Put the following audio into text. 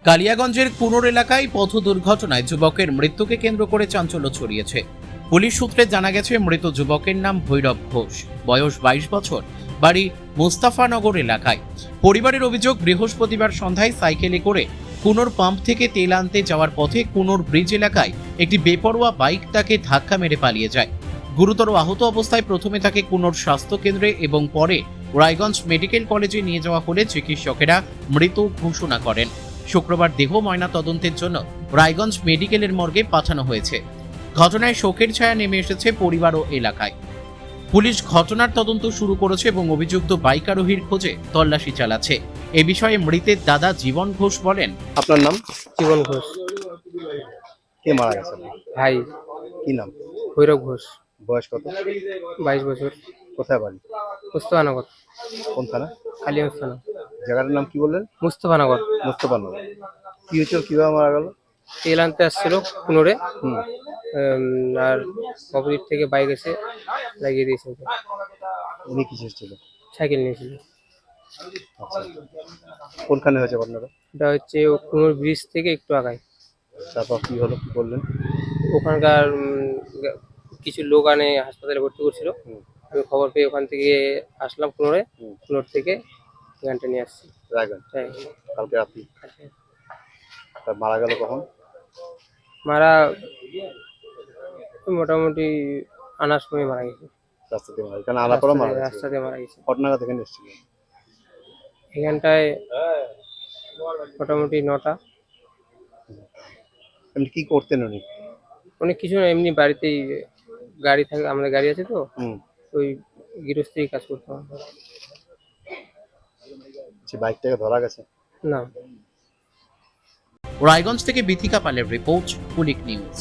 কালিয়াগঞ্জের কুনোর এলাকায় পথ দুর্ঘটনায় যুবকের মৃত্যুকে কেন্দ্র করে চাঞ্চল্য ছড়িয়েছে। পুলিশ সূত্রে জানা গেছে, মৃত যুবকের নাম ভৈরব ঘোষ, বয়স 22 বছর, বাড়ি মুস্তাফানগর এলাকায়। পরিবারের অভিযোগ, বৃহস্পতিবার সন্ধ্যায় সাইকেলে করে কুনোর পাম্প থেকে তেল আনতে যাওয়ার পথে কুনোর ব্রিজ এলাকায় একটি বেপরোয়া বাইক তাকে ধাক্কা মেরে পালিয়ে যায়। গুরুতর আহত অবস্থায় প্রথমে তাকে কুনোর স্বাস্থ্য কেন্দ্রে এবং পরে রায়গঞ্জ মেডিকেল কলেজে নিয়ে যাওয়া হলে চিকিৎসকেরা মৃত ঘোষণা করেন। শুক্রবার দেহ ময়না তদন্তের জন্য রায়গঞ্জ মেডিকেলের মর্গে পাঠানো হয়েছে। ঘটনায় শোকের ছায়া নেমে এসেছে পরিবার ও এলাকায়। পুলিশ ঘটনার তদন্ত শুরু করেছে এবং অভিযুক্ত বাইক আরোহীর খোঁজে তল্লাশি চালাচ্ছে। এ বিষয়ে মৃতের দাদা জীবন ঘোষ বলেন, আপনার নাম? জীবন ঘোষ। কে মারা গেছে? ভাই কি নাম? ভৈরব ঘোষ। বয়স কত? 22 বছর। কোথায় বাড়ি? মুস্তফানগর। কোন থানা? কালিয়াগঞ্জ থানা। জায়গাটার নাম কি বললেন? মুস্তফানগর। মোস্তফানগর। কি হয়েছিল, কিভাবে মারা গেল? তেল আনতে আসছিল কুনোরে, হুম। আর অপোজিট থেকে বাইক এসে লাগিয়ে দিয়েছে ওকে। উনি কিসের ছিল? সাইকেল নিয়েছিল। আচ্ছা, কোনখানে হয়েছে ঘটনাটা? এটা হচ্ছে কুনোর ব্রিজ থেকে একটু আগায়। তারপর কি হলো, কি করলেন? ওখানকার কিছু লোক আনে হাসপাতালে ভর্তি করছিল। হুম। আমি খবর পেয়ে ওখান থেকে আসলাম কুনোরে। হুম। কুনোর থেকে এখানটা নিয়ে আসছি। রায়গঞ্জ। তাই কালকে রাত্রি। তার মারা গেল কখন? মারা মোটামুটি আনার সময় মারা গেছে। রাস্তা দিয়ে মারা, এখানে আলাপড়া মারা গেছে। রাস্তাতে মারা গেছে। ঘটনাটা এখানে এসেছিল এখানটায় মোটামুটি 9টা। এমনি কি করতেন উনি? অনেক কিছু না, এমনি বাড়িতেই গাড়ি থাকে, আমাদের গাড়ি আছে তো, হুম। ওই গৃহস্থী কাজ করতাম। বাইকটাকে ধরা গেছে? না। রায়গঞ্জ থেকে বিথিকা পালের রিপোর্ট, পুলিশ নিউজ।